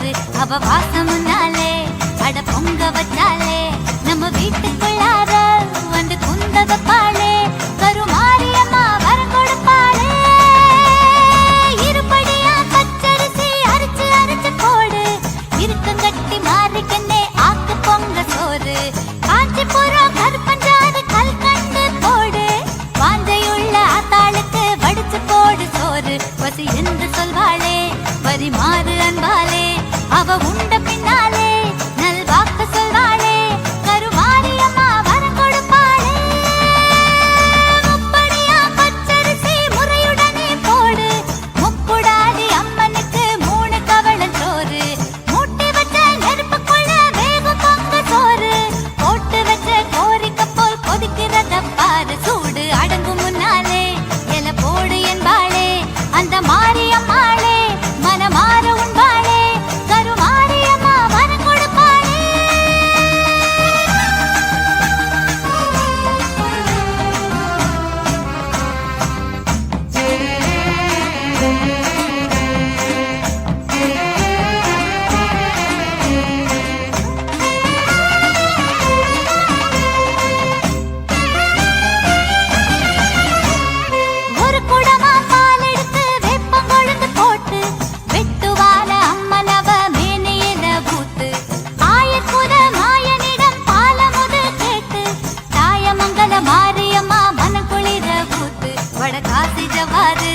சோறு அவ வாசம் முன்னாலே அட பொங்க வச்சாலே நம்ம வீட்டுக்குள்ளார வந்து குந்த வைப்பாளே கருமாரியம்மா வரம் கொடுப்பாளே இருபடியா பச்சரிசி அரைச்சு அரைச்சு போடு இருக்கங்கட்டி மாறிக்கண்ணே ஆக்கு பொங்க சோறு காஞ்சிபுரம் கருப்பஞ்சாறு கல்கண்டு போடு வாஞ்சையுள்ள ஆத்தாளுக்கு வடிச்சு போடு சோறு பசி என்று சொல்வாளே பரிமாறு அன்பாலே அவ உண்ட பின்னாலே நல்வாக்கு சொல்வாளே கருமாரியம்மா வரம் கொடுப்பாளே முப்படியா பச்சரிசி முறையுடனே போடு முப்புடாதி அம்மனுக்கு 3 கவளம் சோறு மூட்டி வச்ச நெருப்புக்குள்ள வேகும் பொங்க சோறு போட்டு வச்ச கோரிக்கை போல் கொதிக்கிறத பாரு சூடு அடங்கும் முன்னாலே எல போடு என்பாளே அந்த மாரியம்மாளே மனமாற உண்பாளே கருமாரியம்மா வரம் கொடுப்பாளே ஒரு குடமா பால் எடுத்து வேப்பங்கொழுந்து போட்டு வெட்டுவால அம்மனவ மேனியில ஊத்து ஆயக்குத மாயனிடம் பாலமுது கேட்டு தாயமங்கல மாரியம்மா மனக்குளிர ஊத்து வடகாசி ஜவாரு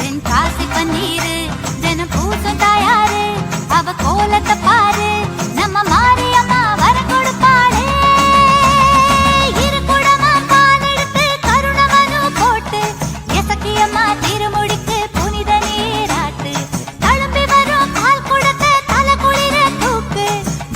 தென் காசி பன்னீரு தினம் பூசும் தாயாரு அவ கோலத்தை பாரு நம்ம மாரியம்மா வரம் கொடுப்பாளே இரு குடமா பால் எடுத்து கருணமனு போட்டு எசக்கியம்மா திருமுடிக்கு புனித நீராட்டு தழும்பி வரும் பால் குடத்தை தலை குளிர தூக்கு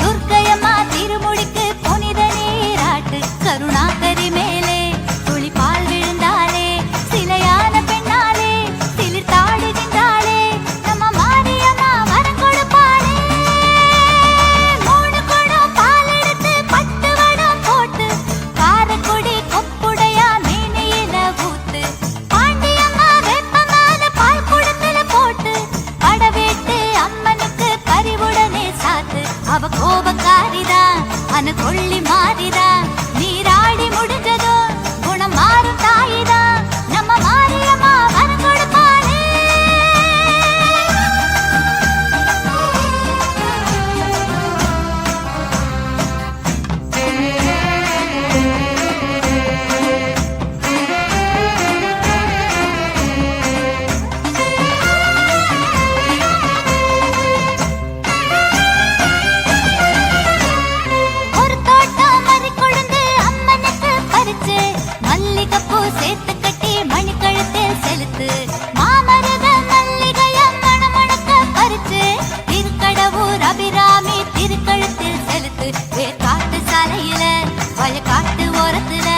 துர்க்கையம்மா திருமுடிக்கு புனித நீராட்டு கருணாகரி மேலே துளி பால் விழுந்தாலே சிலையான பெண்ணாலே சிலிர்த்தாடுகின்றாளே நம்ம மாரியம்மா வரம் கொடுப்பாளே 3 குடம் பால் எடுத்து பட்டு வடம் போட்டு காரக்குடி கொப்புடையா மேனியில ஊத்து பாண்டியம்மா வெப்பமான பால் குடத்துல போட்டு படவேட்டு அம்மனுக்கு பரிவுடனே சாத்து அவ கோபக்காரிதான் அன கொள்ளி மாறிதான் நீராடி முடிஞ்சதோ குணம் மாறும் தாயிதான் நம்ம மாரியம்மா வரம் கொடுப்பாளே ஒரு தோட்டம் மறி கொழுந்து அம்மனுக்கு பறிச்சு மல்லிகைப்பூ சேர்த்து கட்டி மணிக்கழுத்தில் செலுத்து மாமருத மல்லிகைய மணமணக்க பறிச்சு திருக்கடவூர் அபிராமி திருக்கழுத்தில் செலுத்து வேர்காட்டு சாலையில வயக்காட்டு ஓரத்துல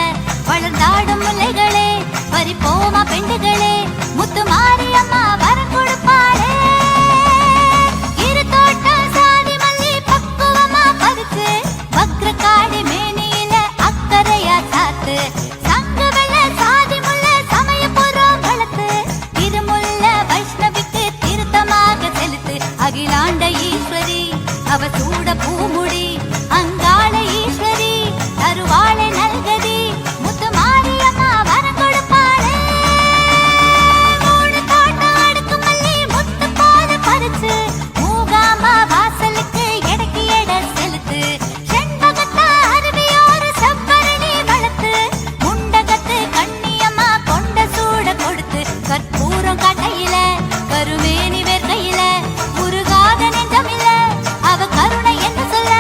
வளர்ந்தாடும் முல்லைகளே பறிப்போமா பெண்டுகளே முத்து மாரியம்மா வரம் கொடுப்பாளே இரு தோட்டம் சாதி மல்லி பக்குவமா பறிச்சு வக்ரகாடி மேனியில அக்கறையா சாத்து சங்கு வெள்ள சாதி முல்ல சமயபுரம் வளர்த்து திருமுல்ல வைஷ்ணவிக்கு திருத்தமாக செலுத்து அகிலாண்ட ஈஸ்வரி அவ சூட பூமுடி அங்காள ஈஸ்வரி தருவாளை நல்கதி முத்து மாரியம்மா வரம் கொடுப்பாளே 3 தோட்டம் அடுக்கு மல்லி முத்து போல பறிச்சு மூகாமா வாசலுக்கு எடைக்கு எடை செலுத்து செண்பகத்தா அருவியோர செவ்வரணி வளர்த்து முண்டகத்து கண்ணியம்மா கொண்ட சூட கொடுத்து கற்பூரம் கட்டையில கருமேனி வேர்க்கையில உருகாத நெஞ்சமில்ல அவ கருணை என்ன சொல்ல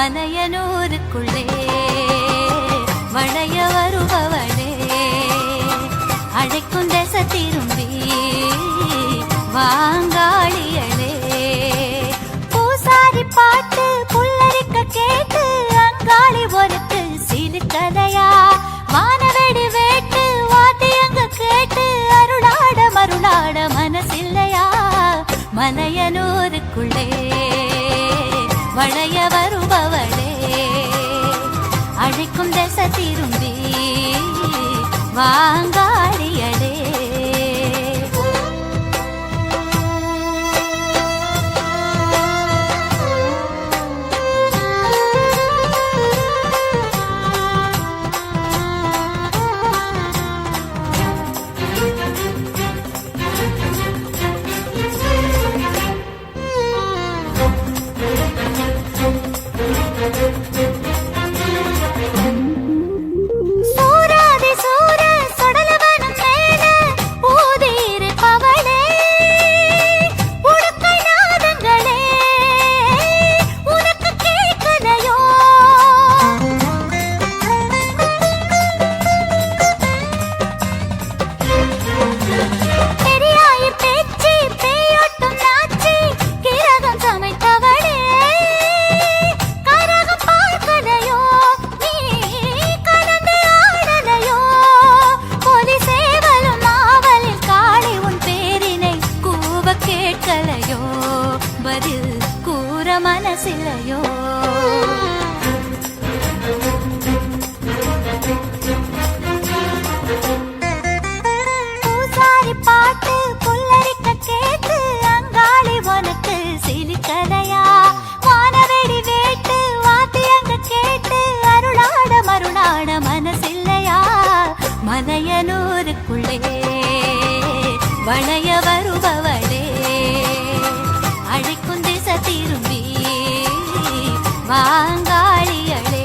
மலையனூருக்குள்ளே வளைய வருபவளே அழைக்கும் திசை திரும்பி வாங்காளியளே பூசாரி பாட்டு புல்லரிக்க கேட்டு அங்காளி ஒருக்கு சிலுக்கதையா வானவெடி வேட்டு வாத்தியங்க கேட்டு அருளாட மருளாட மனசில்லையா மலையனூருக்குள்ளே வளைய வருபவளே அழைக்கும் திசை திரும்பி வாங்காளியளே மனசிலையோ பூசாரி பாட்டு புல்லரிக்க கேட்டு அங்காளி உனக்கு சிலுக்கதையா வானவெடி வேட்டு வாத்தியங்க கேட்டு அருளாட மருளாட மனசில்லையா மலையனூருக்குள்ளே வளைய வருபவளே அழைக்கும் திசை திரும்பி வாங்காளியளே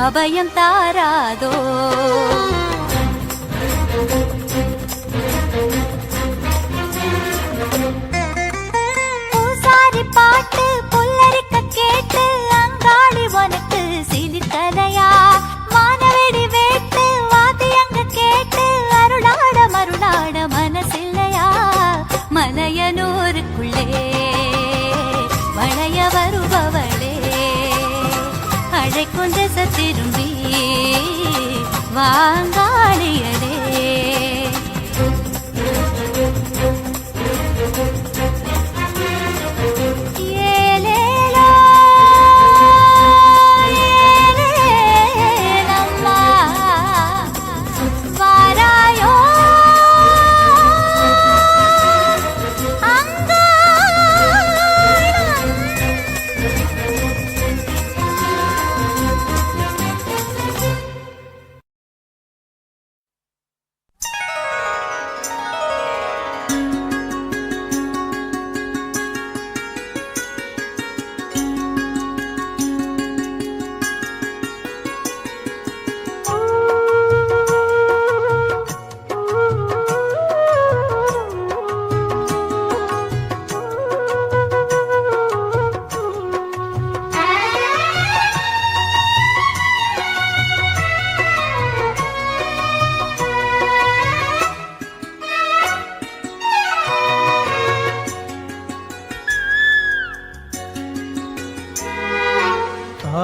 அபயம் தாராதோ பூசாரி பாட்டு புல்லரிக்க கேட்டு அங்காளி உனக்கு சிலுக்கதையா வானவெடி வேட்டு வாத்தியங்க கேட்டு அருளாட மருளாட மனசில்லையா மலையனூருக்குள்ளே வளைய வருபவளே அழைக்கும் திசை திரும்பி வாங்காளியளே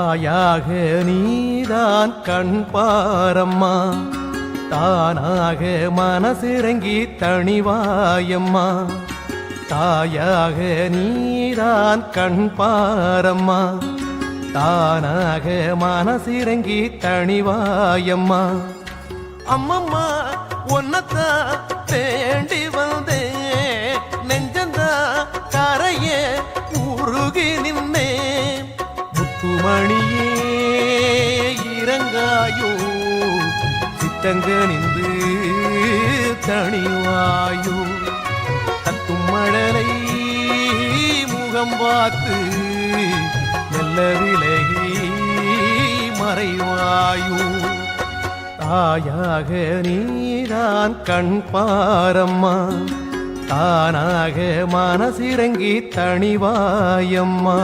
தாயாக நீதான் கண் பாரம்மா, தானாக மனசிறங்கி தணிவாயம்மா. தாயாக நீதான் கண் பாரம்மா, தானாக மனசிறங்கி தணிவாயம்மா. அம்மம்மா ஒன்னத்தான் வேண்டி வந்தேன், நெஞ்சந்தா கரைய உருகி நின்னேன். முத்துமணியே இறங்காயோ, சித்தங்க நின்று தணிவாயோ. தத்தும் மழலை முகம் பார்த்து மெல்ல விலகி மறைவாயோ. தாயாக நீதான் கண் பாரம்மா, தானாக மனசிறங்கி தணிவாயம்மா.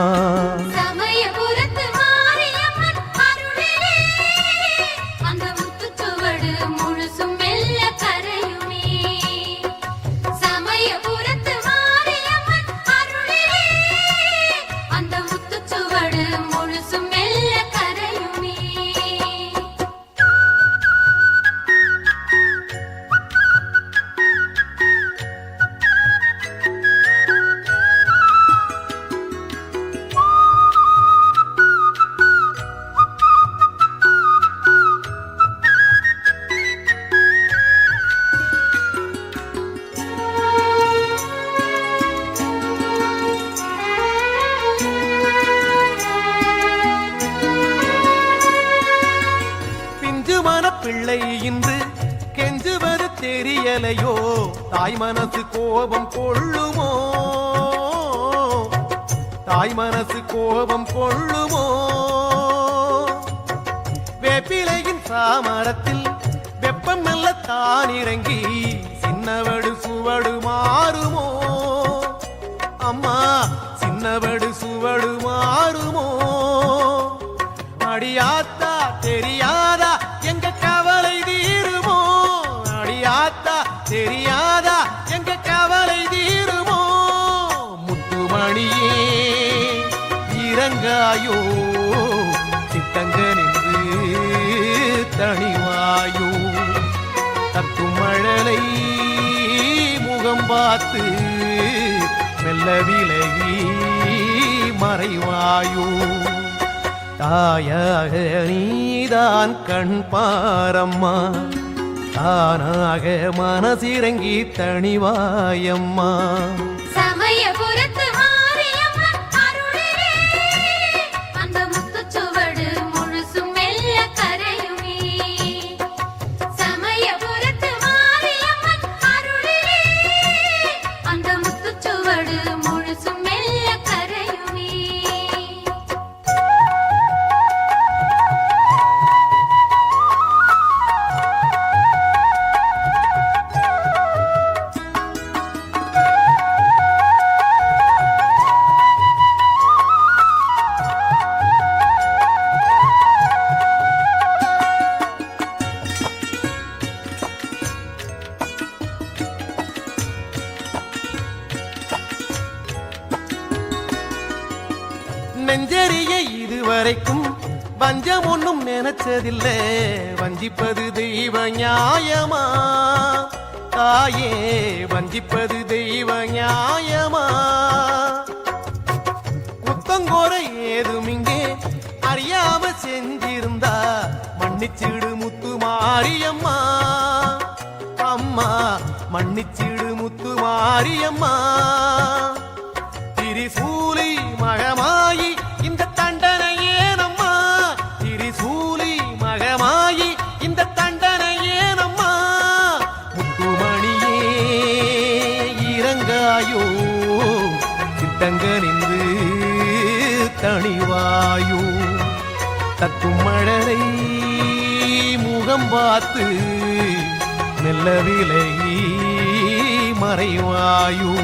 பிள்ளை இன்று கெஞ்சுவது தெரியலையோ, தாய் மனசு கோபம் கொள்ளுமோ, தாய் மனசு கோபம் கொள்ளுமோ. வேப்பிலையின் சாமரத்தில் வெப்பம் மெல்ல தான் இறங்கி சின்னவடு சுவடு மாறுமோ. அம்மா சின்னவடு சுவடு மாறுமோ. அடியாத்தா தெரியாதா எங்க கவலை தீருமோ, அடியாத்தா தெரியாதா எங்க கவலை தீருமோ. முத்துமணியே இறங்காயோ, சித்தங்க நின்று தணிவாயோ. தத்தும் மழலை முகம் பார்த்து மெல்ல விலகி மறைவாயோ. தாயாக நீதான் கண் பாரம்மா, தானாக மனசிறங்கி தணிவாயம்மா. நெஞ்சறிய இதுவரைக்கும் வஞ்சம் ஒன்னும் நினைச்சதில்லை, வஞ்சிப்பது தெய்வ நியாயமா. தாயே வஞ்சிப்பது தெய்வ நியாயமா. குத்தங்கோரை ஏதும் இங்கே அறியாம செஞ்சிருந்தா மன்னிச்சிடு முத்து மாரியம்மா. அம்மா மன்னிச்சிடு முத்து மாரியம்மா. திரிசூலி மகமாயி இந்த தண்டனை ஏனம்மா, திரிசூலி மகமாயி இந்த தண்டனை ஏனம்மா. முத்துமணியே இறங்காயோ, சித்தங்க நின்று தணிவாயோ. தத்தும் மழலை முகம் பார்த்து மெல்ல விலகி மறைவாயோ.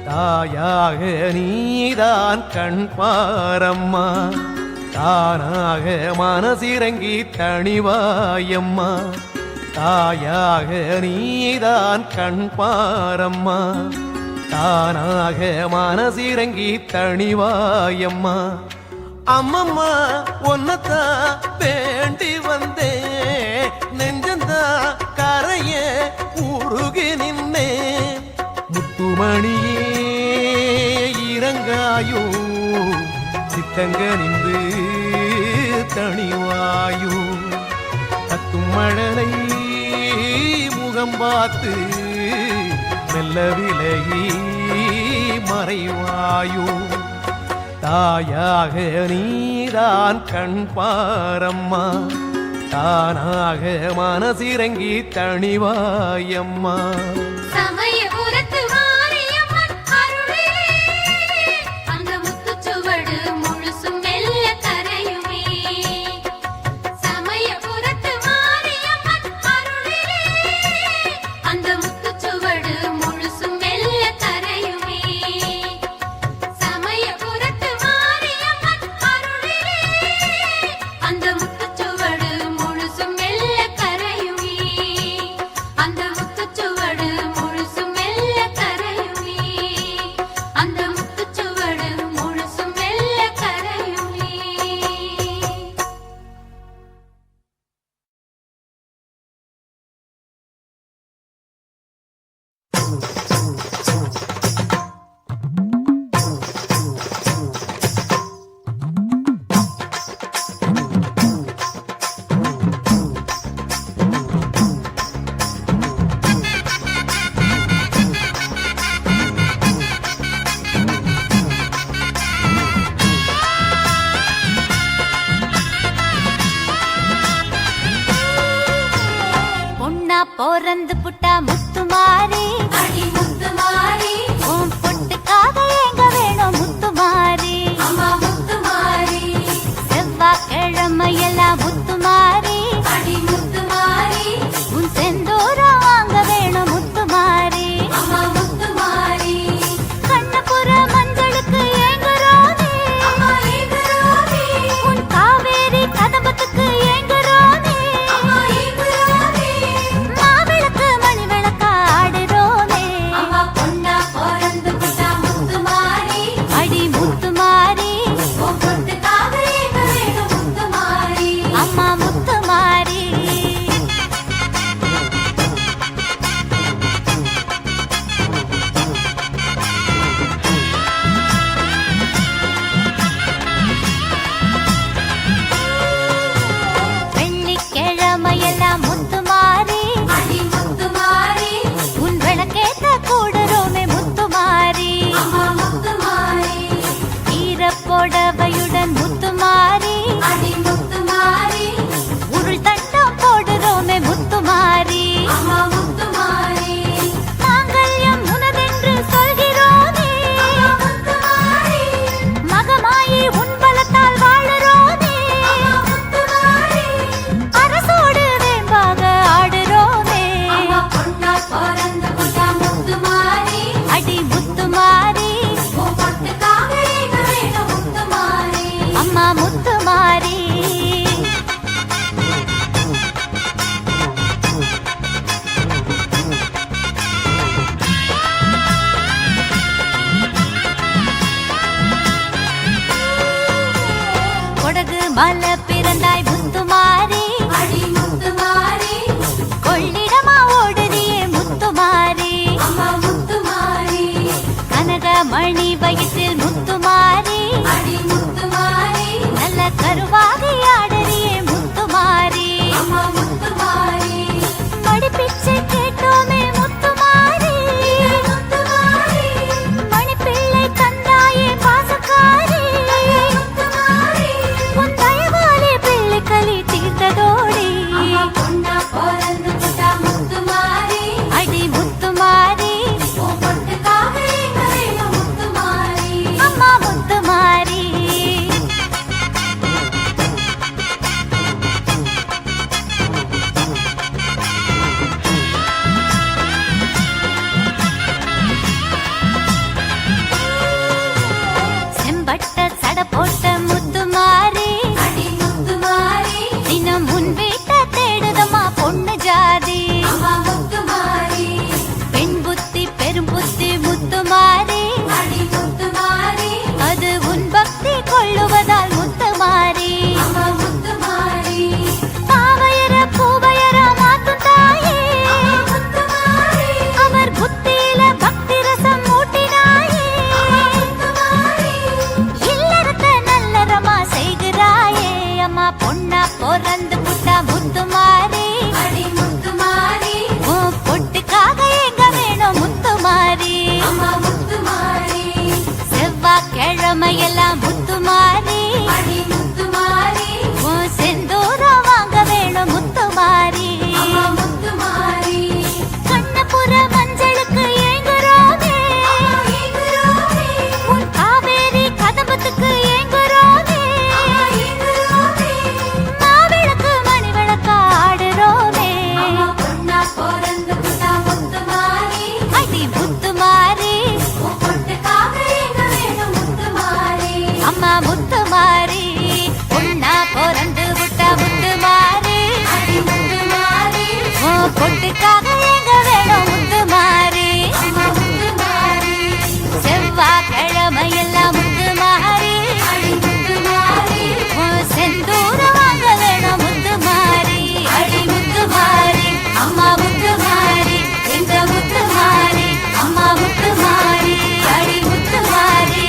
தாயாக நீதான் கண் பாரம்மா, தானாக மனசிறங்கி தணிவாயம்மா. தாயாக நீதான் கண் பாரம்மா, தானாக மனசிறங்கி தணிவாயம்மா. அம்மம்மா ஒன்னதான் வேண்டி வந்தேன் நெஞ்சந்தா கரைய உருகி நின்னே முத்துமணியே இறங்காயோ சித்தங்க நின்று தணிவாயோ கத்தும் மழலை முகம் பார்த்து மெல்ல விலகி மறைவாயோ தாயாக நீதான் கண் பாரம்மா தானாக மனசிறங்கி தணிவாயம்மா சமயபுரத்து மாரியம்மன் அருளே அந்த முத்துச்சுவடு முழுசும் மெல்ல கரையுமே சமயபுரத்து மாரியம்மன் அருளே அந்த முத்துச்சுவடு முழுசும் மெல்ல கரையுமே சமயபுரத்து மாரியம்மன் அருளே அந்த முத்துச்சுவடு முழுசும் மெல்ல கரையுமே அந்த முத்துச்சுவடு முழுசும் மெல்ல கரையுமே அந்த முத்துச்சுவடு முழுசும் மெல்ல கரையுமே பொண்ணா போறந்து புட்டா முத்துமாரி அடி முத்துமாரி உன் பொட்டுக்காக எங்க வேணும் முத்துமாரி அம்மா முத்துமாரி செவ்வாய்க்கிழமையெல்லாம் முத்துமாரி அடி முத்துமாரி உன் செந்தூரம் வாங்க வேணும் முத்துமாரி அம்மா முத்துமாரி கண்ணபுர மஞ்சளுக்கு ஏங்குறோனே அம்மா ஏங்குறோனே உன் காவேரி கதம்பத்துக்கு ஏங்குறோனே அம்மா ஏங்குறோனே மாவிளக்கு மணி விளக்கா ஆடுறோனே அம்மா பொண்ணா பிறந்து புட்டா முத்துமாரி அடி முத்துமாரி உன் பொட்டுக்காக எங்க வேணும் முத்துமாரி அம்மா முத்துமாரி வெள்ளிக்கிழமையெல்லாம் முத்துமாரி அடி முத்துமாரி உன் விளக்கேத்த கூடுறோமே முத்துமாரி அம்மா முத்துமாரி ஈரப்புடவையுடன் முத்துமாரி அடி முத்துமாரி உருள் தண்டம் போடுறோமே முத்துமாரி அம்மா முத்துமாரி மாங்கல்யம் உனதென்று சொல்கிறோனே அம்மா முத்துமாரி மகமாயி உன் பலத்தால் வாழுறோனே அம்மா முத்துமாரி அரசோடு வேம்பாக ஆடுறோமே அம்மா பொண்ணா பிறந்து புட்டா முத்துமாரி அடி முத்துமாரி உன் பொட்டுக்காக எங்க வேணும் முத்துமாரி அம்மா முத்துமாரி கொடகு மலை பிறந்தாய் முத்துமாரி அடி முத்துமாரி கொள்ளிடமா ஓடுறியே முத்துமாரி அம்மா முத்துமாரி கனகமணி வயிற்றில் முத்துமாரி அடி முத்துமாரி நல்ல கருவாகி ஆடுறியே முத்துமாரி அம்மா முத்துமாரி மடிப்பிச்சை கேட்டோமே முத்துமாரி முத்துமாரி மணிப்பிள்ளை தந்தாயே பாசக்காரி முத்துமாரி உன் தயவால் எல்லாம் முத்துமாரி அடி முத்துமாரி உன் பொட்டுக்காக எங்க வேணும் முத்துமாரி அம்மா முத்துமாரி செவ்வாய்க்கிழமை எல்லாம் முத்துமாரி அடி முத்துமாரி உன் செந்தூரம் வாங்க வேணும் முத்துமாரி அம்மா முத்துமாரி கண்ணபுர மஞ்சளுக்கு ஏங்குறோமே உன் காவேரி கதம்பத்துக்கு ஏங்குறோமே மாவிளக்கு மணி விளக்கா ஆடுறோமே பொண்ணா பிறந்து விட்டா முத்துமாரி அடி முத்துமாரி பொட்டுக்காக எங்க வேணும் முத்துமாரி அம்மா முத்துமாரி பொண்ணா பிறந்து விட்டா முத்துமாரி அடி முத்துமாரி பொட்டுக்காக எங்க வேணும் முத்துமாரி அம்மா முத்துமாரி செவ்வாய்க்கிழமை எல்லாம் முத்துமாரி அடி முத்துமாரி செந்தூரம் வாங்க வேணும் முத்துமாரி அடி முத்துமாரி அம்மா முத்துமாரி எங்க முத்துமாரி அம்மா முத்துமாரி அடி முத்துமாரி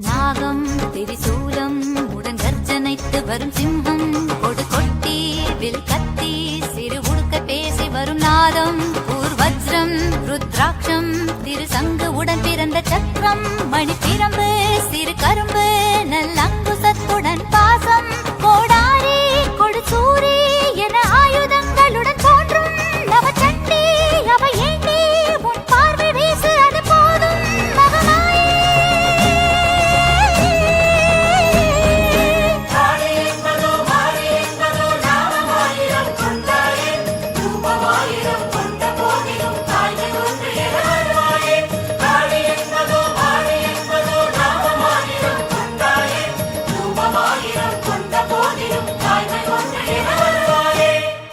நாகம் திரிசூலம் உடன் கர்ஜனைத்து வரும் சிம்மம் கொடு கொட்டி வில் கத்தி சிறு உடுக்க பேசி வரும் நாதம் பூர்வஜ்ரம் ருத்ராட்சம் திரு சங்கு உடன் பிறந்த சக்கரம் மணி பிரம்பு சிறு கரும்பு நல்லங்குசத்துடன் பாசம் கோடாரி கொடு சூரி என ஆயுதங்களுடன் தோன்றும் நவச்சண்டி அவ ஏண்டி உன் பார்வை வீசு அது போதும் மகமாயே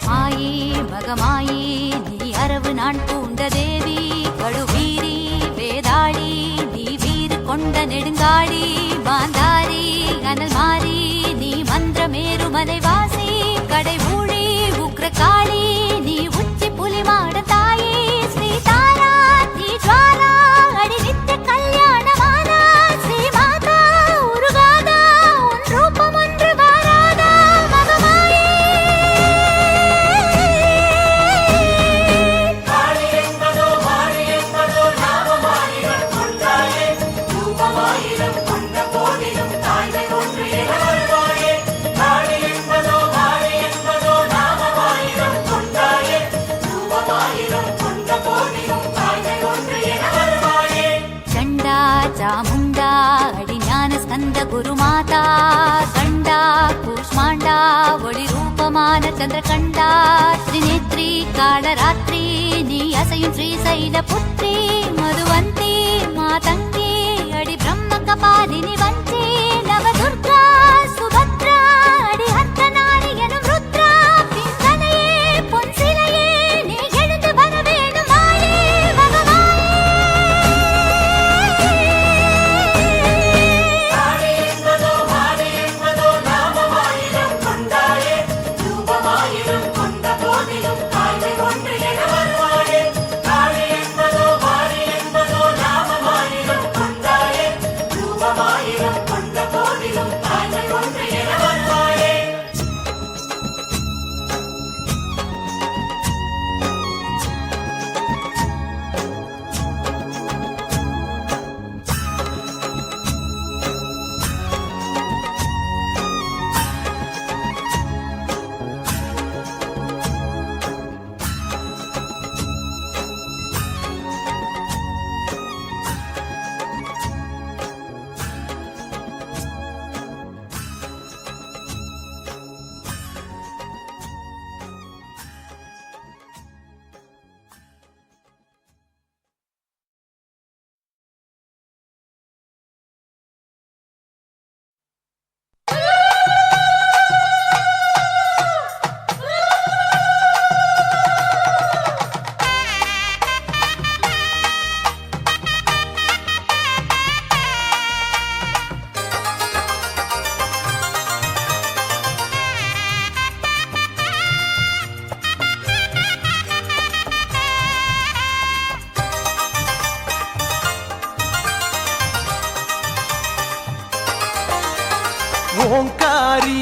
மாயி மகமாயி நீ அரவு நான் பூண்ட தேவி கடுவீரி வேதாளி நீ வீறு கொண்ட நெடுங்காடி பாந்தாரி அனல் மாறி நீ மந்திரமேரு மலைவாசி கடை ஊழி உக்ரகாளி நீ உச்சி புலிமாட தாயே ஸ்ரீ தாரா நீ ஜுவாலா அடி நித்திய கல்யாணமானா ஸ்ரீ மாதா உருகாதா உன் ரூபம் ஒன்று வாராதா மகமாயே சண்டா சாமுண்டா அடி ஞான ஸ்கந்த குருமாதா கண்டா கூஷ்மாண்டா ஒளி ரூபமான சந்திரகண்டா திரிநேத்ரி காளராத்திரி நீ அசையும் ஸ்ரீசைல புத்ரி மதுவந்தி மாதங்கி அடி பிரம்ம கபாலினி வஞ்சி நவதுர்கா சுபத்ரா அடி அர்த்தநாரி எனும் ருத்ரா பிங்கனையே பொன் சிலையே நீ எழுந்து வர வேணும் மாயே கொண்ட போதிலும் தாய்மை ஒன்று என வருவாயே காளி என்பதோ மாறி ஓங்காரி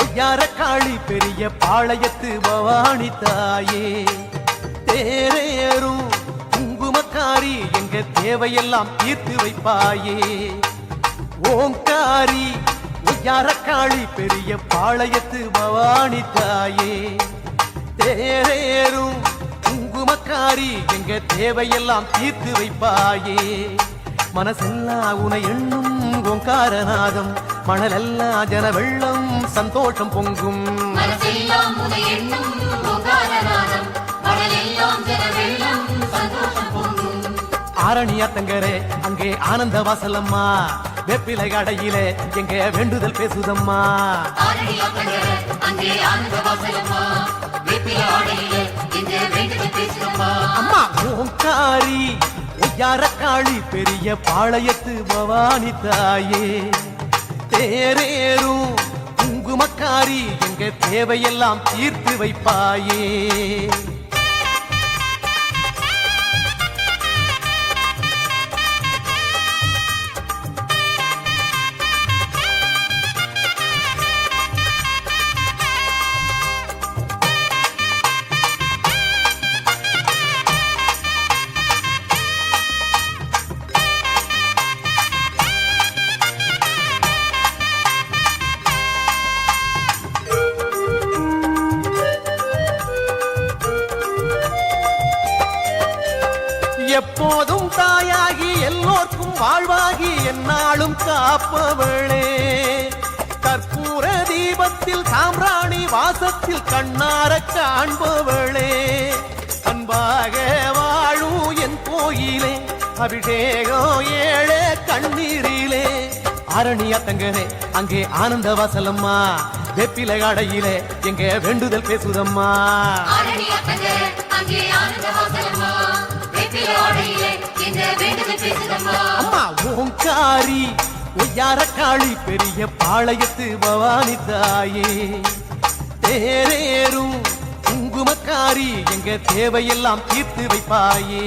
ஒய்யார காளி பெரிய பாளையத்து பவானி தாயே தேரேறும் குங்குமக்காரி எங்க தேவையெல்லாம் தீர்த்து வைப்பாயே ஓங்காரி ஒய்யார காளி பெரிய பாளையத்து பவானி தாயே தேரேறும் குங்குமக்காரி எங்க தேவையெல்லாம் தீர்த்து வைப்பாயே மனசெல்லாம் உன எண்ணும் ஓங்காரநாதம் மணலெல்லாம் ஜன வெள்ளம் சந்தோஷம் பொங்கும் ஆரணியாத்தங்கரே அங்கே ஆனந்த வாசலம்மா வெப்பிலை கடையிலே எங்க வேண்டுதல் பேசுதம்மா அம்மா ஓங்காரி ஒய்யார காளி பெரிய பாளையத்து பவானி தாயே தேரேறும் குங்குமக்காரி எங்க தேவையெல்லாம் தீர்த்து வைப்பாயே எப்போதும் தாயாகி எல்லோர்க்கும் வாழ்வாகி என்னாலும் காப்பவளே கற்பூர தீபத்தில் சாம்பிராணி வாசத்தில் கண்ணார காண்பவளே அன்பாக வாழும் என் கோயிலே அபிஷேகம் ஏழே கண்ணீரிலே ஆரணியாத்தங்கரே அங்கே ஆனந்த வாசலம்மா வெப்பிலை கடையிலே எங்க வேண்டுதல் பேசுதம்மா அம்மா ஓங்காரி ஒய்யார காளி பெரிய பாளையத்து பவானி தாயே தேரேறும் குங்குமக்காரி எங்க தேவையெல்லாம் தீர்த்து வைப்பாயே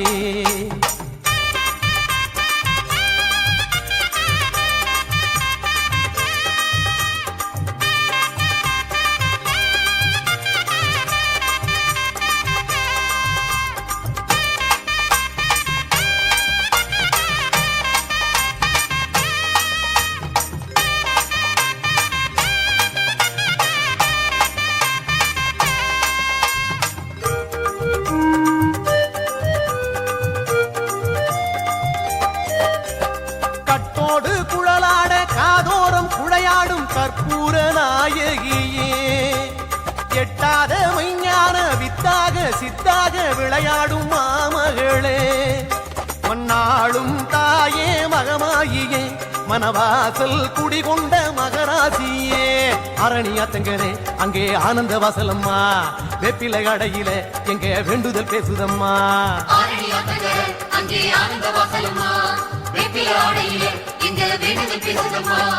குழலாட காதோரம் குழையாடும் கற்பூர நாயகியே எட்டாத மைஞான வித்தாக சித்தாக விளையாடும் மாமகளே மன்னாளும் தாயே மகமாயியே மனவாசல் குடிகொண்ட மகராசியே அரணியாத்தங்கரே அங்கே ஆனந்த வாசலம்மா வெப்பிலை கடையில எங்க வேண்டுதல் பேசுதம்மா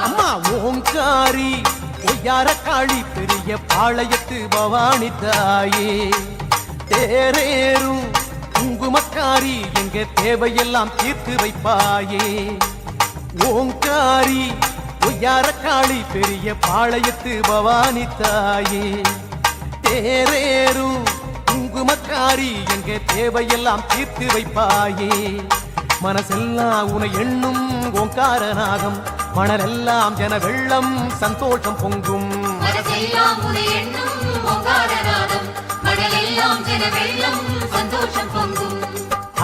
அம்மா ஓங்காரி ஒய்யார காளி பெரிய பாளையத்து பவானி தாயே தேரேறும் குங்குமக்காரி எங்க தேவையெல்லாம் தீர்த்து வைப்பாயே ஓங்காரி ஒய்யார காளி பெரிய பாளையத்து பவானி தாயே தேரேறும் குங்குமக்காரி எங்க தேவையெல்லாம் தீர்த்து வைப்பாயே மனசெல்லாம் உன எண்ணும் ஓங்காரநாதம் மணலெல்லாம் ஜன வெள்ளம் சந்தோஷம் பொங்கும்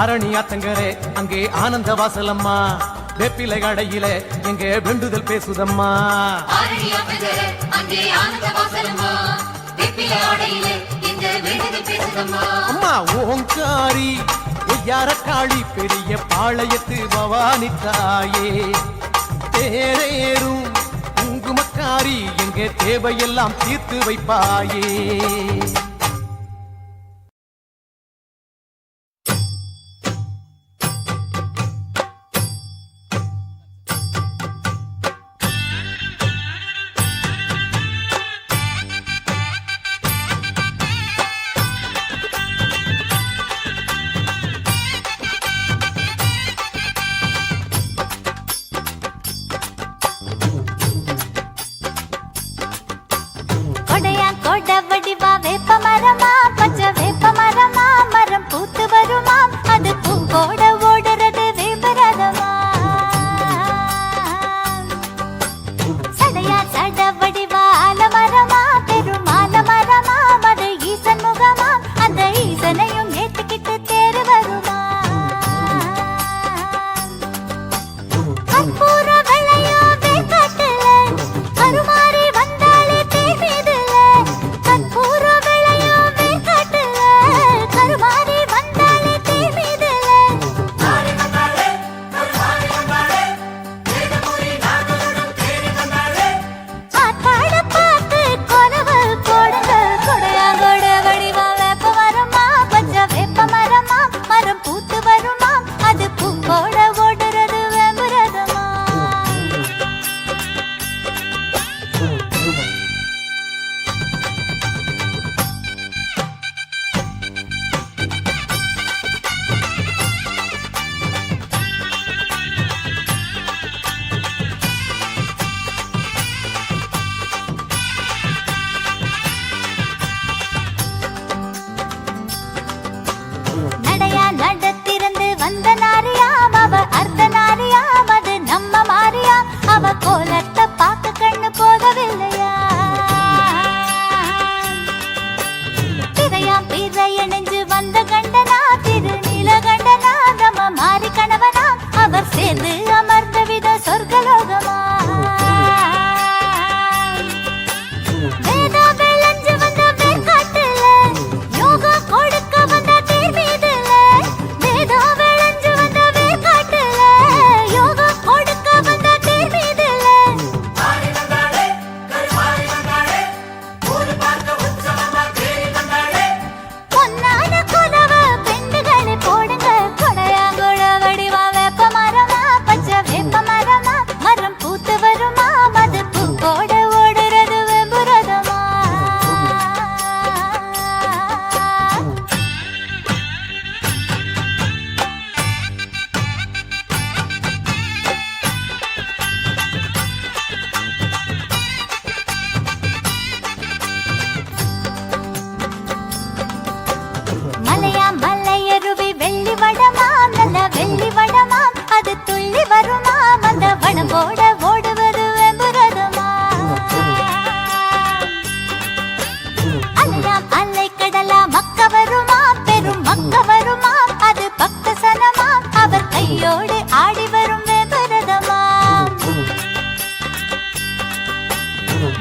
அரணியாத்தங்கரே அங்கே ஆனந்த வாசலம்மா வெப்பிலை கடையில எங்க வேண்டுதல் பேசுதம்மா அம்மா ஓங்காரி ஒய்யார காளி பெரிய பாளையத்து பவானி தாயே தேரேறும் குங்குமக்காரி எங்க தேவையெல்லாம் தீர்த்து வைப்பாயே நடையா நடத்திருந்து வந்த நாரியாம் அவ அர்த்த நாரியாம் அது நம்ம மாரியா அவ கோலத்தை பார்க்க கண்ணு போகவில்லையா பிறையாம் பிறைய நெஞ்சு வந்த கண்டனா திருநீல கண்டனா நம்ம மாறி கணவனா அவர் சேர்ந்து அமர்ந்த வித சொர்க்கலோகமா வேதா விளைஞ்சு வந்த வேர்க்காட்டுல யோகா கொடுக்க வந்த தேர் மீதுல வேதா விளைஞ்சு வந்த வேர்க்காட்டுல யோகா கொடுக்க வந்த தேர் மீதுல பொன்னான குலவ பெண்டுகளை போடுங்க கொடையாங்குழ வடிவா வேப்ப மரமா பச்சை வேப்ப மரமா மரம் பூத்து வருமா மது பூக்கோட ஓடுறது வெம்புரதமா மலையா மலையருவி வெள்ளி வடமாம் நல்ல வெள்ளி வடமாம் அது துள்ளி வருமாம் அந்த வடம்போட ஓடுவது வெம்புரதமா அலையாம் அலை கடலா மக்க வருமாம் பெரும் மக்க வருமாம் அது பக்த சனமாம் அவர் கையோடு ஆடி வரும் வெம்புரதமா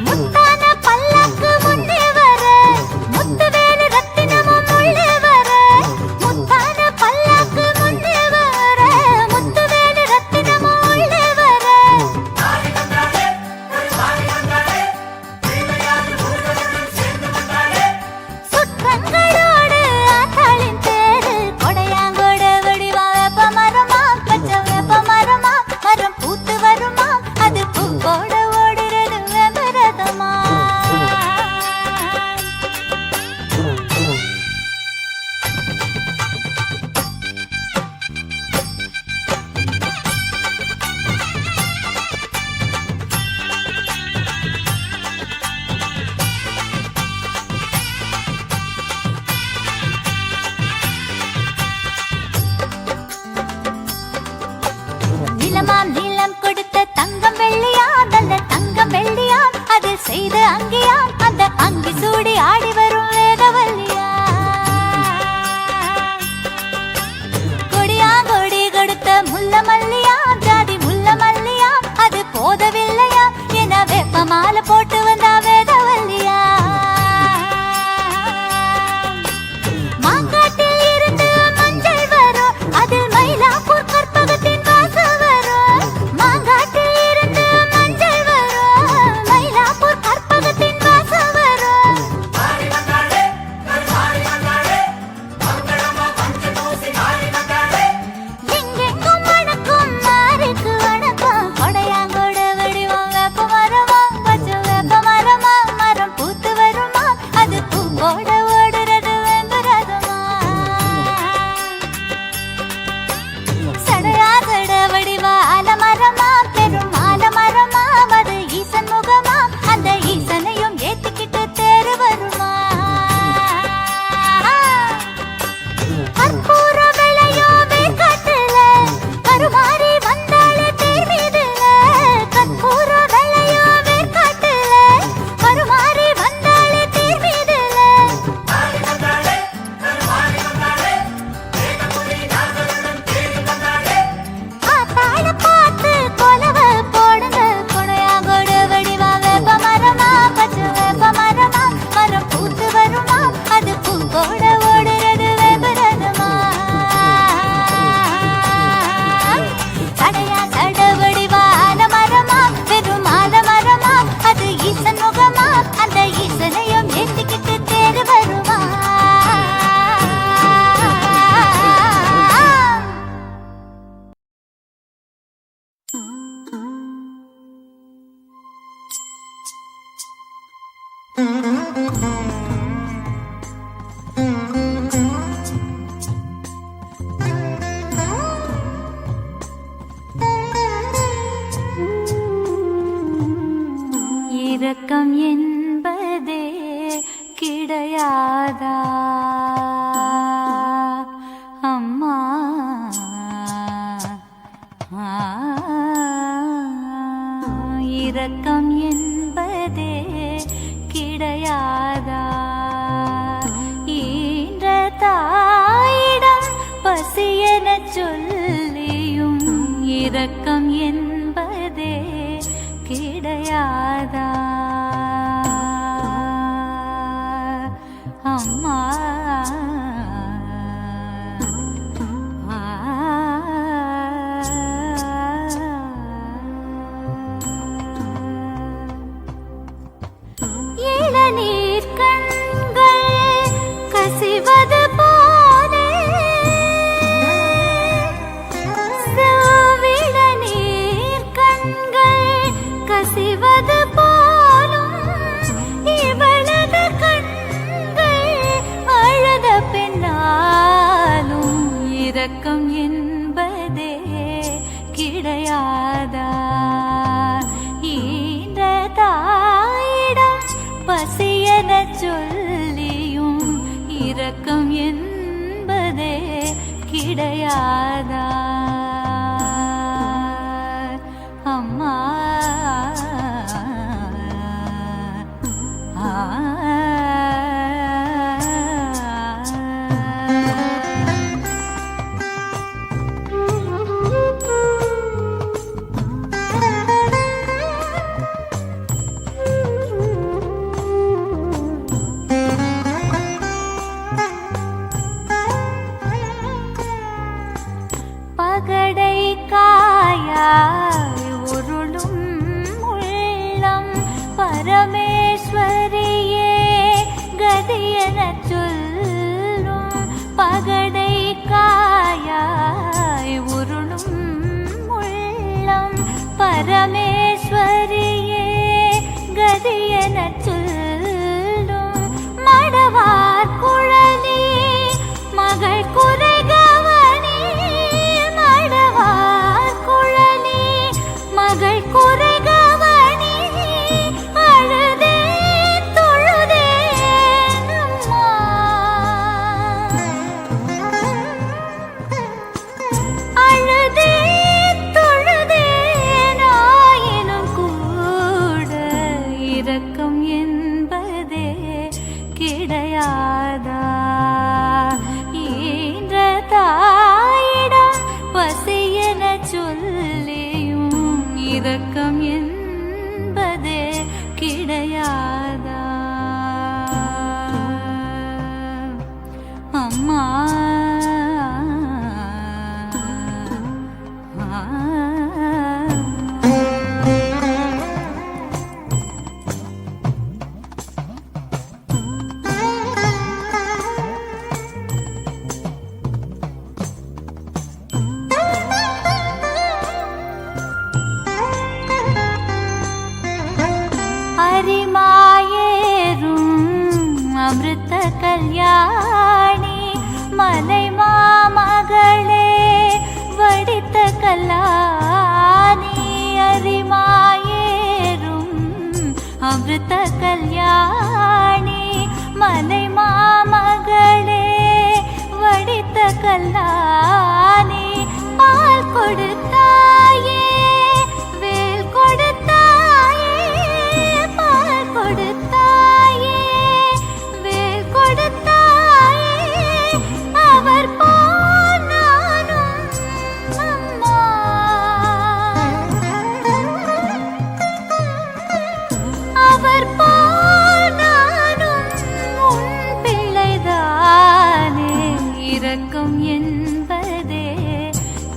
முத்தான பல்லக்கு முன்னே வர முத்துவேலு ரத்தினமும் உள்ளே வர முத்தான பல்லக்கு முன்னே வர முத்துவேலு ரத்தினமும் உள்ளே வர சுற்றங்களோடு ஆத்தாளின் தேரு கொடையாங்கோட வடிவா வேப்ப மரமா பச்சை வேப்ப மரமா மரம் பூத்து வருமா அது பூக்கோட ஓடுறது வெம்பரதமா நிலமாம் நீளம் கொடுத்த தங்கம் வெள்ளியா நல்ல தங்கம் வெள்ளியா அது செய்த அங்கியா அந்த அங்கி சூடி ஆடி வரும் வேதவல்லியா கொடியா கொடி கொடுத்த முல்ல மல்லியா ஜாதி முல்ல மல்லியா அது போதவில்லையா என வேப்ப மாலை போட்டு வந்தா வேதவல்லியா மாங்காட்டில் இருந்து மஞ்சள் வரும் அதில் மயிலாப்பூர் கற்பகத்தின் வாசம் வரும் மாங்காட்டில் இருந்து மஞ்சள் வரும் மயிலாப்பூர் கற்பகத்தின் வாசம் வரும் எங்கெங்கும் வணக்கம் மாருக்கு வணக்கம் கொடையாங்கோட வடிவம் வேப்ப மரமா பச்சை வேப்ப மரமா மரம் பூத்து வருமா அது பூவோட ஓடுறது வெம்புரதமா சடையா சட வடிவா ஆலமரமா பெரும் ஆலமரமா அது ஈசன் முகமா அந்த ஈசனையும் ஏத்திக்கிட்டு தேரு வருமா கற்பூர விளையோ வேர்க்காட்டுல கருமாறி வந்தாளே தேர் மீதுல கற்பூர விளையோ வேர்க்காட்டுல கருமாறி வந்தாளே தேர் மீதுல ஆத்தாள பார்த்து கொலவ போடுங்க கொடையாங்கோட வடிவா வேப்ப மரமா பச்சை வேப்ப மரமா மரம் பூத்து வருமா அது பூக்கோட ஓடுறது வெம்புரதமா சடையா சட வடிவா ஆலமரமா பெரும் ஆலமரமா அது ஈசன் முகமா அந்த ஈசனையும் ஏத்திக்கிட்டு தேரு வருமா இரக்கம் என்பதே கிடையாதா இரக்கம் என்பதே கிடையாதா? ஈன்ற தாயிடம் பசியென சொல்லியும் இரக்கம் என்பதே கிடையாதா? அம்மா இளநீர் கண்கள் கசிவது போலே செவ்விளநீர் கண்கள் கசிவது போலும் இவளது கண்கள் அழுத பின்னாலும் இரக்கம் என்பதே கிடையாதா? ஈன்ற தாயிடம் பசியென சொல்லியும் இரக்கம் என்பதே கிடையாதா? அம்மா பகடை காயாய் உருளும் உள்ளம் பரமேஸ்வரியே கதியெனச் சொல்லும். பகடை காயாய் உருளும் உள்ளம் பரமேஸ்வரியே கதியெனச் சொல்லும். மடவார் குழலி மகள் குறைகவனி மடவார் குழலி மகள் குறைகவனி அழுதே தொழுதே அம்மா. அழுதே தொழுதே நாயினும் கூட இரக்கம் என்பதே கிடையாதா? ஈன்ற தாயிடம் பசியென சொல்லியும் இரக்கம் என்பதே கிடையாதா? அம்மா அரிமாயேரும் அமிர்த கல்யாணி மலை மாமகளே வடித்த கல்லாணி. அரிமாயேரும் அமிர்த கல்யாணி மலை மாமகளே வடித்த கல்லாணி. பால் கொடுத்தாயே வேல் கொடுத்தாயே பால் கொடுத்தாயே வேல் கொடுத்தாயே அவர் போல் நானும் அம்மா. அவர் போல் நானும் உன் பிள்ளைதானே இரக்கம் என்பதே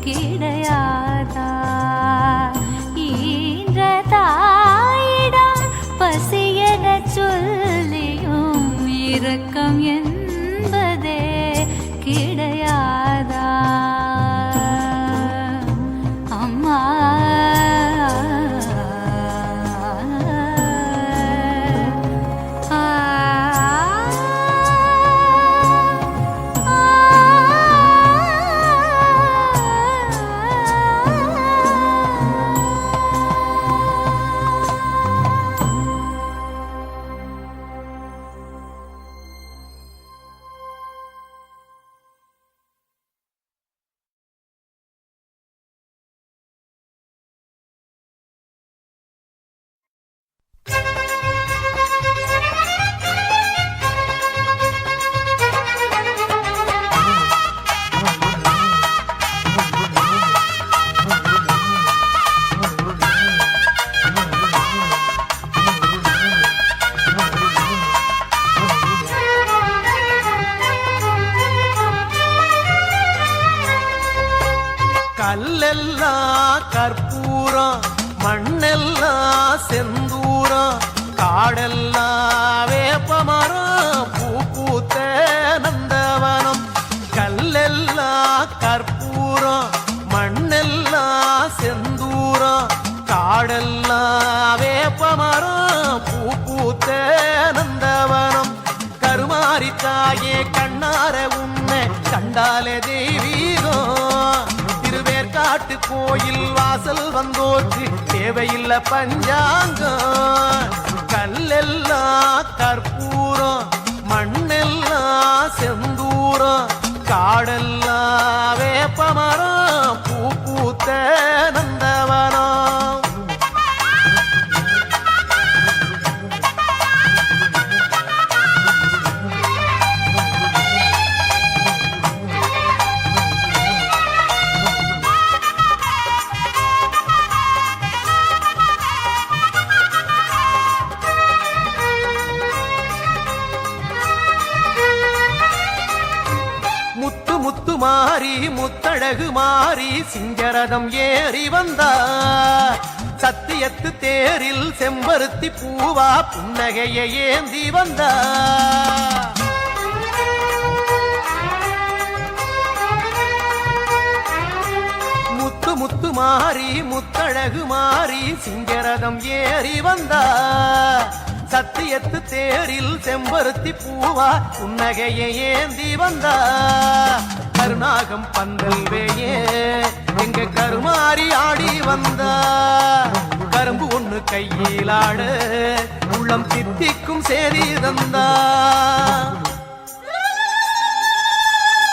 கிடையாது. கல்லெல்லாம் கற்பூரம் மண்ணெல்லாம் செந்தூரம் காடெல்லாம் வேப்பமரம் பூ பூத்த நந்தவனம் கல்லெல்லாம் கற்பூரம் மண்ணெல்லாம் செந்தூரம் காடெல்லாம் வேப்பமரம் பூ பூத்த நந்தவனம் கருமாரி தாயே கண்ணார உன்னை கண்டாலே தெய்வீகம் திருவேற்காட்டு கோயில் வாசல் வந்தோர்க்கு தேவையில்லை பஞ்சாங்கம் கல்லெல்லாம் கற்பூரம் மண்ணெல்லாம் செந்தூரம் காடெல்லாம் வேப்பமரம் பூ பூத்த நந்தவனம் முத்து மாறி முத்தழகு மாறி சிங்கரதம் ஏறி வந்தார் சத்தியத்து தேரில் செம்பருத்தி பூவா புன்னகையை ஏந்தி வந்தார் முத்து மாறி முத்தழகு மாறி சிங்கரதம் ஏறி வந்தார் சத்தியத்து தேரில் செம்பருத்தி பூவா புன்னகையை ஏந்தி வந்தா கருநாகம் பந்தல் வேயே எங்க கருமாறி ஆடி வந்தா கரும்பு ஒண்ணு கையிலாட உள்ளம் தித்திக்கும் சேரி தந்தா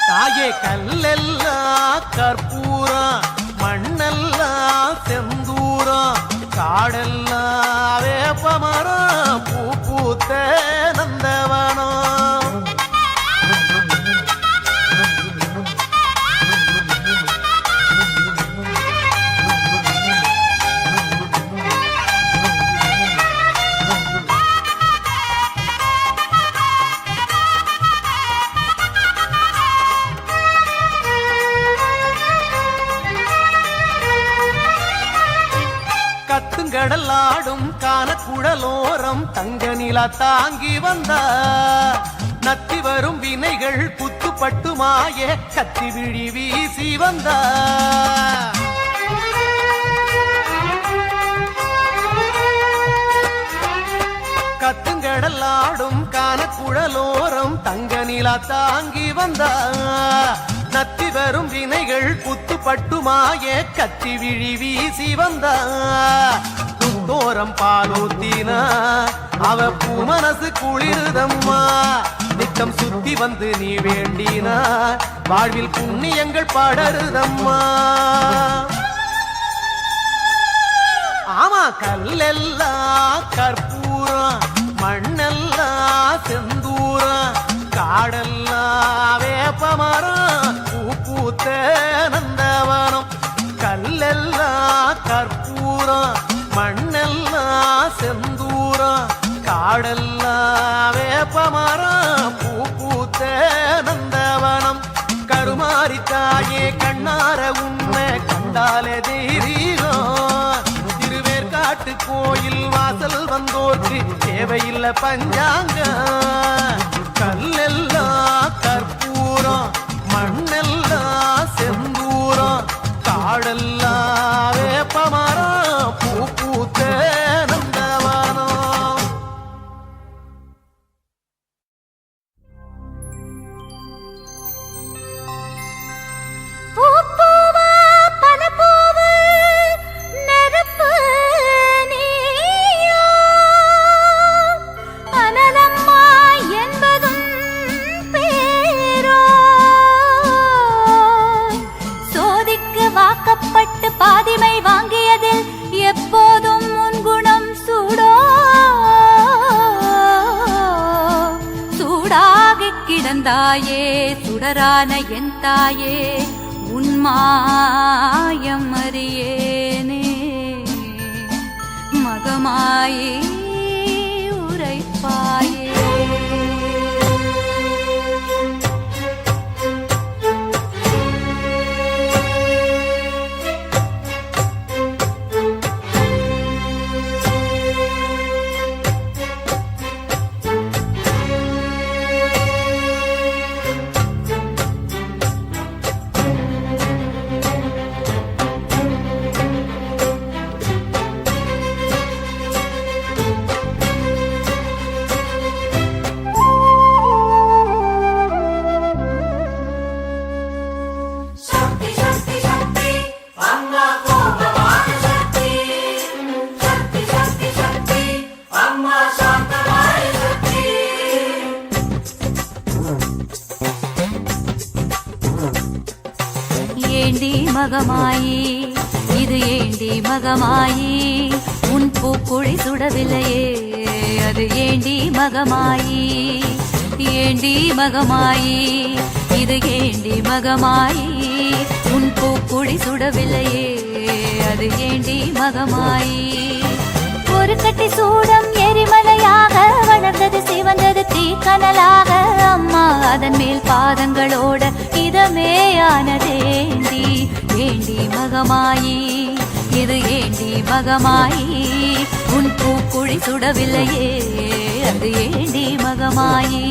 தாயே கல்லெல்லாம் கற்பூரம் மண்ணெல்லாம் செந்தூரம் காடெல்லாம் வேப்பமரம் பூ பூத்த நந்தவனம் கத்துங்கடலாடும் கானக்குழலோரம் தங்க நிலா தாங்கி வந்தா நத்தி வரும் வினைகள் புத்துப்பட்டு மாய கத்தி விழி வீசி வந்தா கத்துங்கடலாடும் கானக்குழலோரம் தங்க நிலா தாங்கி வந்தா நத்தி வரும் வினைகள் புத்துப்பட்டு மாய கத்தி விழி வீசி வந்தா புத்தோரம் பாலூத்தினா அவ பூ மனசு குளிருதம்மா நித்தம் சுத்தி வந்து நீ வேண்டினா வாழ்வில் புண்ணியங்கள் படருதம்மா ஆமா கல்லெல்லாம் கற்பூரம் மண்ணெல்லாம் செந்தூரம் காடெல்லாம் வேப்பமரம் பூ பூத்த நந்தவனம் கல்லெல்லாம் கற்பூரம் மண்ணெல்லாம் செந்தூரம் காடெல்லாம் வேப்பமரம் பூ பூத்த நந்தவனம் கருமாரி தாயே கண்ணார உண்மை கண்டாலே தெய்வீகம் திருவேற்காட்டு கோயில் வாசல் வந்தோர்க்கு தேவையில்லை பஞ்சாங்க கல்லெல்லாம் கற்பூரம் மண்ணெல்லாம் செந்தூரம் காடெல்லாம் வேப்பமரம் பூ பூத்த நந்தவனம் பாதிமை வாங்கியதில் எப்போதும் உன் குணம் சூடாகி கிடந்தாயே சுடரான என் தாயே உன் மாயம் அறியேனே மகமாயே உரைப்பாயே ஏண்டி மகமாயி இது ஏண்டி மகமாயி உன் பூக்குழி சுடவில்லையே அது ஏண்டி மகமாயி ஏண்டி மகமாயி இது ஏண்டி மகமாயி உன் பூக்குழி சுடவில்லையே அது ஏண்டி மகமாயி ஒரு கட்டி சூடம் எரிமலையாக வளர்ந்தது சிவந்தது தீக்கனலாக அம்மா அதன் மேல் பாதங்களோட இதமே ஆனதேண்டி ஏண்டி மகமாயி இது ஏண்டி மகமாயி உன் பூக்குழி சுடவில்லையே அது ஏண்டி மகமாயி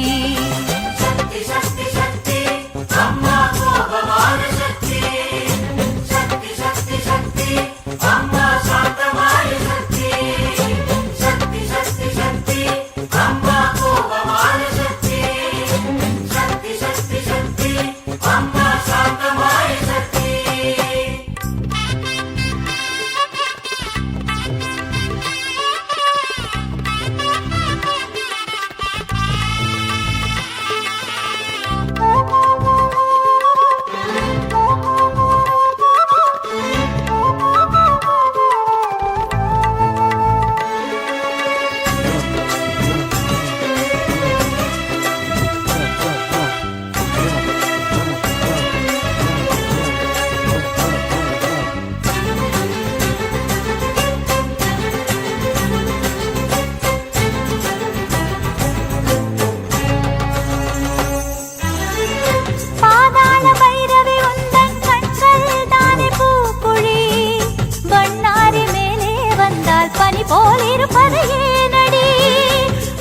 பனி போல் இருப்பது ஏனடி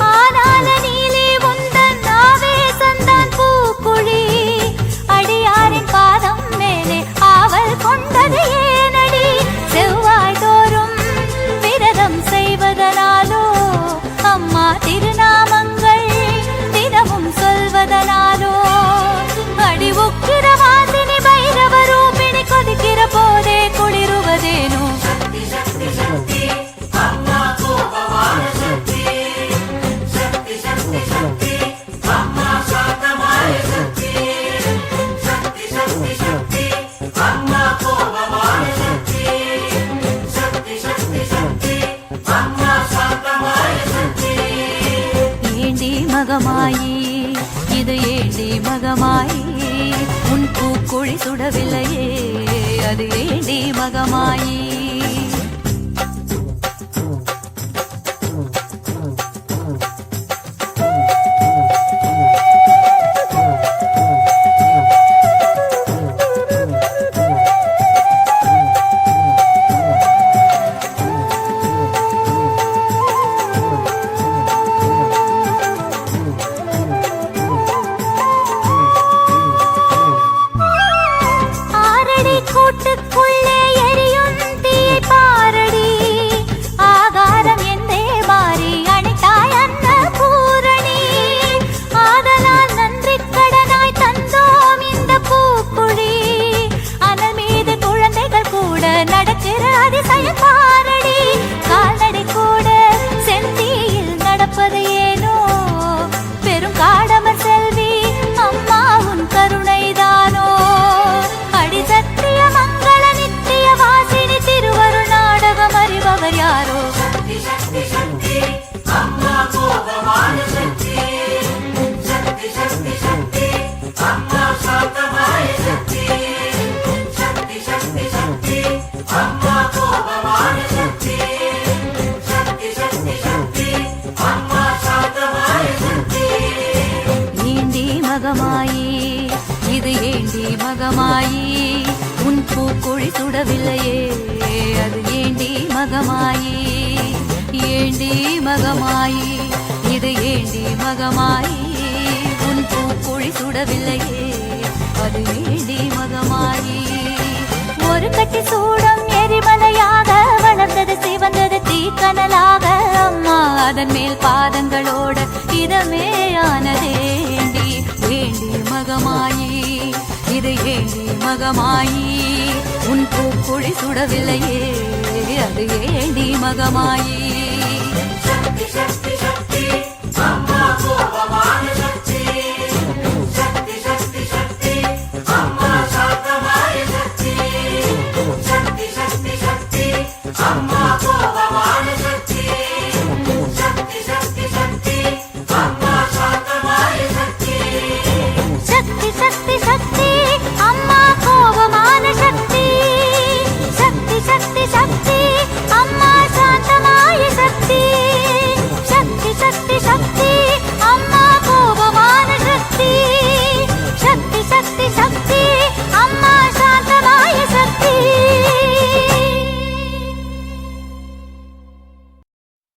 ஆனால நீலே உந்தன் ஆவேசந்தான் பூக்குழி அடியாரின் பாதம் மேலே ஆவல் கொண்டது ஏனடி செவ்வாய் தோறும் விரதம் செய்வதனாலோ அம்மா திருநாமங்கள் தினமும் சொல்வதனாலோ அடி உக்கிர வாசினி பைரவ ரூபிணி கொதிக்கிற போதே குளிருவதேனோ மகமாயி இது ஏண்டி மகமாயி உன் பூக்குழி சுடவில்லையே அது ஏண்டி மகமாயி கூட்டுக்குள்ளே எரியும் தீயை பாரடி ஆகாரம் என்றே மாறி அணைத்தாய் அன்ன பூரணி ஆதலால் நன்றி கடனாய் தந்தோம் இந்த பூக்குழி அனல் மீது குழந்தைகள் கூட நடக்கிற அதிசய பாரடி கால்நடை கூட செந்தியில் நடப்பது ஏனோ பெரும் காடமர் செல்வி அம்மா உன் கருணைதானோ அடி சத்திய மங்கள நித்திய வாசினி திருவருள் நாடகம் அறிபவர் யாரோ சக்தி சக்தி சக்தி அம்மா கோபமான சக்தி சக்தி சக்தி சக்தி அம்மா சாந்தமாய சக்தி சக்தி சக்தி சக்தி அம்மா கோபமான சக்தி சக்தி சக்தி சக்தி அம்மா சாந்தமாய சக்தி ஏண்டி மகமாயி இது ஏண்டி மகமாயி உன் பூக்குழி சுடவில்லையே அது ஏண்டி மகமாயி ஏண்டி மகமாயி இது ஏண்டி மகமாயி உன் பூக்குழி சுடவில்லையே அது ஏண்டி மகமாயி ஒரு கட்டி சூடம் எரிமலையாக வளர்ந்தது சிவந்தது தீக்கனலாக அம்மா அதன் மேல் பாதங்களோட இதமே ஆனதேண்டி ஏண்டி மகமாயி இது ஏண்டி மகமாயி உன் பூக்குழி சுடவில்லையே அது ஏண்டி மகமாயி சக்தி சக்தி சக்தி அம்மா கோபமான